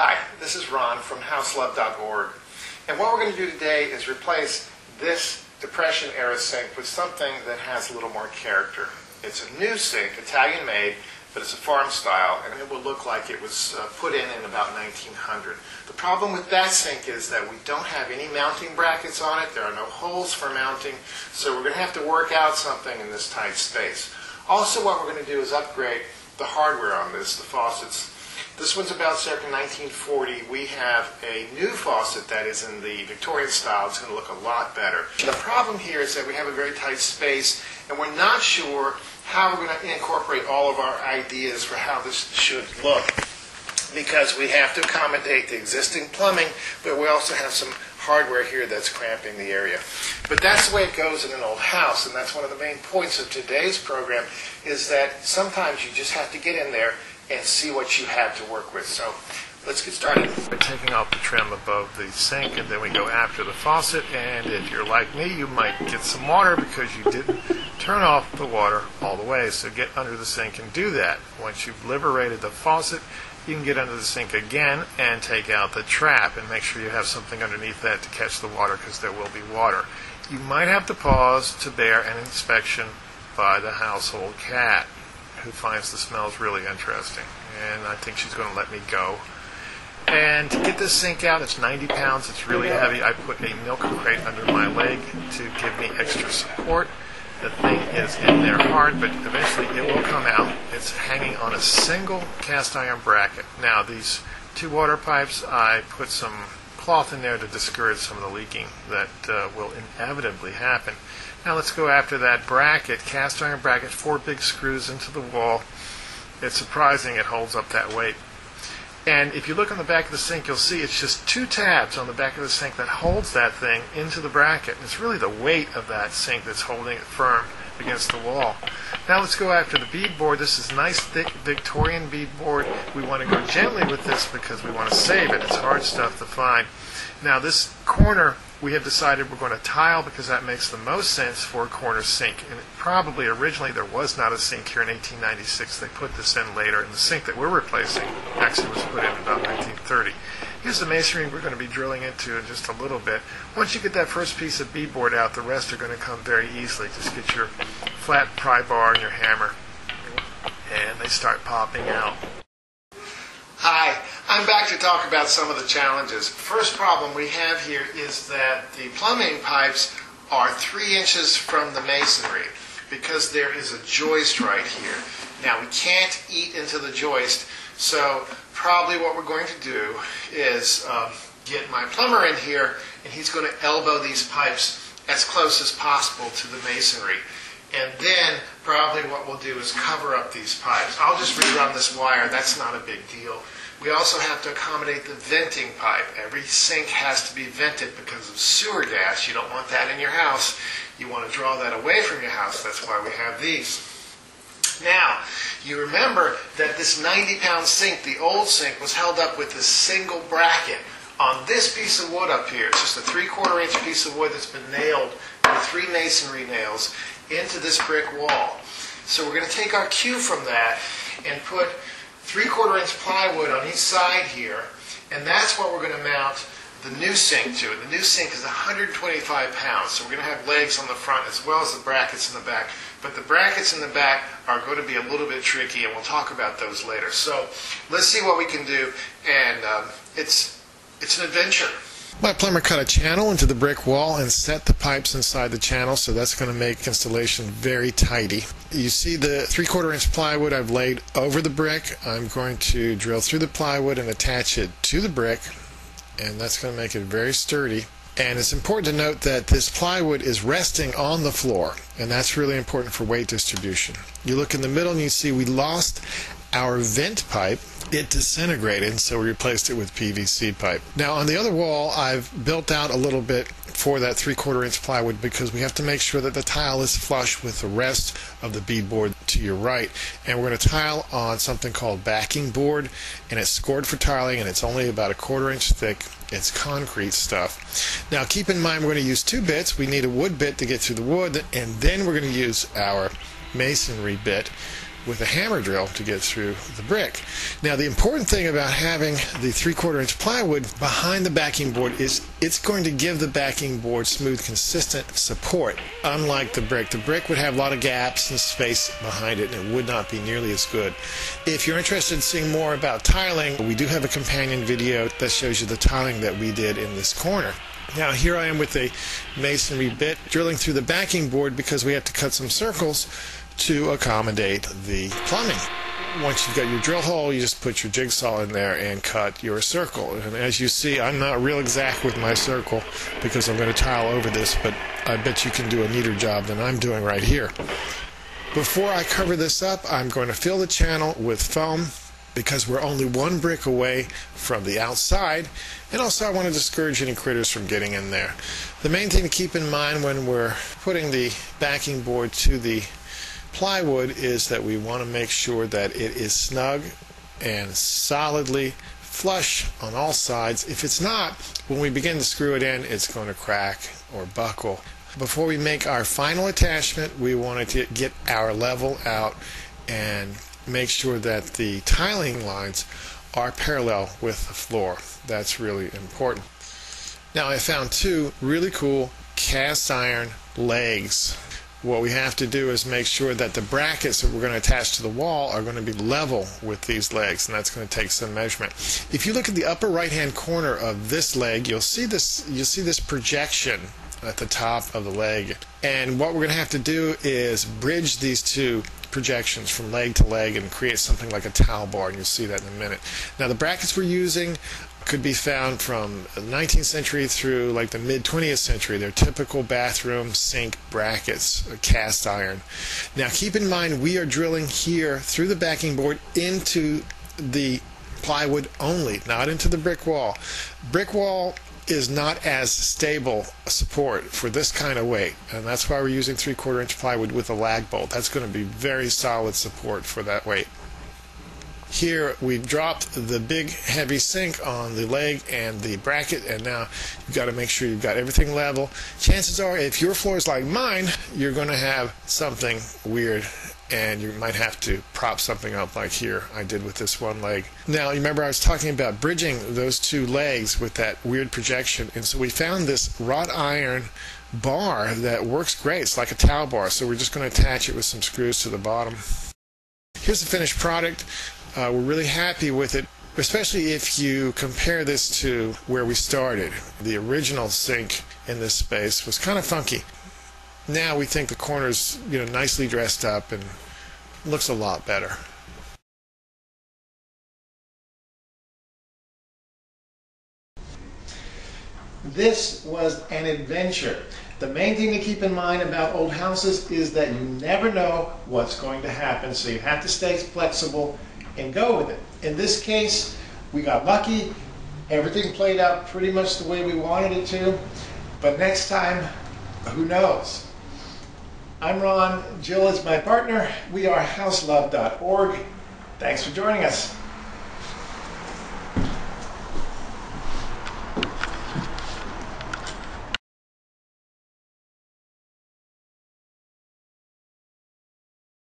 Hi, this is Ron from houselove.org, and what we're going to do today is replace this Depression-era sink with something that has a little more character. It's a new sink, Italian made, but it's a farm style, and it will look like it was put in about 1900. The problem with that sink is that we don't have any mounting brackets on it. There are no holes for mounting, so we're going to have to work out something in this tight space. Also, what we're going to do is upgrade the hardware on this, the faucets. This one's about circa 1940. We have a new faucet that is in the Victorian style. It's going to look a lot better. The problem here is that we have a very tight space, and we're not sure how we're going to incorporate all of our ideas for how this should look, because we have to accommodate the existing plumbing, but we also have some hardware here that's cramping the area. But that's the way it goes in an old house, and that's one of the main points of today's program, is that sometimes you just have to get in there and see what you have to work with. So let's get started. We're taking off the trim above the sink, and then we go after the faucet, and if you're like me, you might get some water because you didn't turn off the water all the way. So get under the sink and do that. Once you've liberated the faucet, you can get under the sink again and take out the trap, and make sure you have something underneath that to catch the water, because there will be water. You might have to pause to bear an inspection by the household cat, who finds the smells really interesting, and I think she's going to let me go. And to get this sink out, it's 90 pounds, it's really heavy. I put a milk crate under my leg to give me extra support. The thing is in there hard, but eventually it will come out. It's hanging on a single cast iron bracket. Now, these two water pipes, I put some cloth in there to discourage some of the leaking that will inevitably happen. Now let's go after that bracket, cast iron bracket, 4 big screws into the wall. It's surprising it holds up that weight. And if you look on the back of the sink, you'll see it's just 2 tabs on the back of the sink that holds that thing into the bracket. And it's really the weight of that sink that's holding it firm against the wall. Now let's go after the beadboard. This is nice, thick Victorian beadboard. We want to go gently with this because we want to save it. It's hard stuff to find. Now this corner, we have decided we're going to tile because that makes the most sense for a corner sink. And probably originally there was not a sink here in 1896. They put this in later, and the sink that we're replacing actually was put in about 1930. Here's the masonry we're going to be drilling into in just a little bit. Once you get that first piece of beadboard out, the rest are going to come very easily. Just get your flat pry bar and your hammer, and they start popping out. Hi, I'm back to talk about some of the challenges. First problem we have here is that the plumbing pipes are 3 inches from the masonry because there is a joist right here. Now we can't eat into the joist, so probably what we're going to do is get my plumber in here, and he's going to elbow these pipes as close as possible to the masonry. And then probably what we'll do is cover up these pipes. I'll just rerun this wire. That's not a big deal. We also have to accommodate the venting pipe. Every sink has to be vented because of sewer gas. You don't want that in your house. You want to draw that away from your house. That's why we have these. Now, you remember that this 90-pound sink, the old sink, was held up with this single bracket on this piece of wood up here. It's just a 3/4 inch piece of wood that's been nailed with 3 masonry nails into this brick wall. So we're going to take our cue from that and put 3/4 inch plywood on each side here, and that's what we're going to mount the new sink to. The new sink is 125 pounds, so we're going to have legs on the front as well as the brackets in the back. But the brackets in the back are going to be a little bit tricky, and we'll talk about those later. So let's see what we can do, and it's an adventure. My plumber cut a channel into the brick wall and set the pipes inside the channel, so that's going to make installation very tidy. You see the 3/4 inch plywood I've laid over the brick. I'm going to drill through the plywood and attach it to the brick, and that's going to make it very sturdy. And it's important to note that this plywood is resting on the floor, and that's really important for weight distribution. You look in the middle and you see we lost our vent pipe. It disintegrated, so we replaced it with PVC pipe. Now on the other wall, I've built out a little bit for that 3/4 inch plywood because we have to make sure that the tile is flush with the rest of the beadboard to your right. And we're going to tile on something called backing board, and it's scored for tiling, and it's only about 1/4 inch thick. It's concrete stuff. Now keep in mind we're going to use 2 bits. We need a wood bit to get through the wood, and then we're going to use our masonry bit with a hammer drill to get through the brick. Now, the important thing about having the 3/4 inch plywood behind the backing board is it's going to give the backing board smooth, consistent support, unlike the brick. The brick would have a lot of gaps and space behind it, and it would not be nearly as good. If you're interested in seeing more about tiling, we do have a companion video that shows you the tiling that we did in this corner. Now, here I am with a masonry bit drilling through the backing board because we have to cut some circles to accommodate the plumbing. Once you've got your drill hole, you just put your jigsaw in there and cut your circle. And as you see, I'm not real exact with my circle because I'm going to tile over this, but I bet you can do a neater job than I'm doing right here. Before I cover this up, I'm going to fill the channel with foam because we're only one brick away from the outside, and also I want to discourage any critters from getting in there. The main thing to keep in mind when we're putting the backing board to the plywood is that we want to make sure that it is snug and solidly flush on all sides. If it's not, when we begin to screw it in, it's going to crack or buckle. Before we make our final attachment, we want to get our level out and make sure that the tiling lines are parallel with the floor. That's really important. Now, I found two really cool cast iron legs. What we have to do is make sure that the brackets that we're going to attach to the wall are going to be level with these legs, and that's going to take some measurement. If you look at the upper right hand corner of this leg, you'll see this projection at the top of the leg, and what we're going to have to do is bridge these two projections from leg to leg and create something like a towel bar, and you'll see that in a minute. Now, the brackets we're using could be found from the 19th century through like the mid 20th century. They're typical bathroom sink brackets, cast iron. Now, keep in mind we are drilling here through the backing board into the plywood only, not into the brick wall. Brick wall is not as stable a support for this kind of weight, and that's why we're using 3/4 inch plywood with a lag bolt. That's going to be very solid support for that weight. Here we've dropped the big heavy sink on the leg and the bracket, and now you've got to make sure you've got everything level. Chances are, if your floor is like mine, you're going to have something weird, and you might have to prop something up like here I did with this one leg. Now, you remember I was talking about bridging those two legs with that weird projection, and so we found this wrought iron bar that works great. It's like a towel bar, so we're just going to attach it with some screws to the bottom. Here's the finished product. We're really happy with it, especially if you compare this to where we started. The original sink in this space was kind of funky. Now we think the corner's nicely dressed up and looks a lot better. This was an adventure. The main thing to keep in mind about old houses is that you never know what's going to happen, so you have to stay flexible and go with it. In this case, we got lucky. Everything played out pretty much the way we wanted it to, but next time, who knows? I'm Ron. Jill is my partner. We are houselove.org. Thanks for joining us.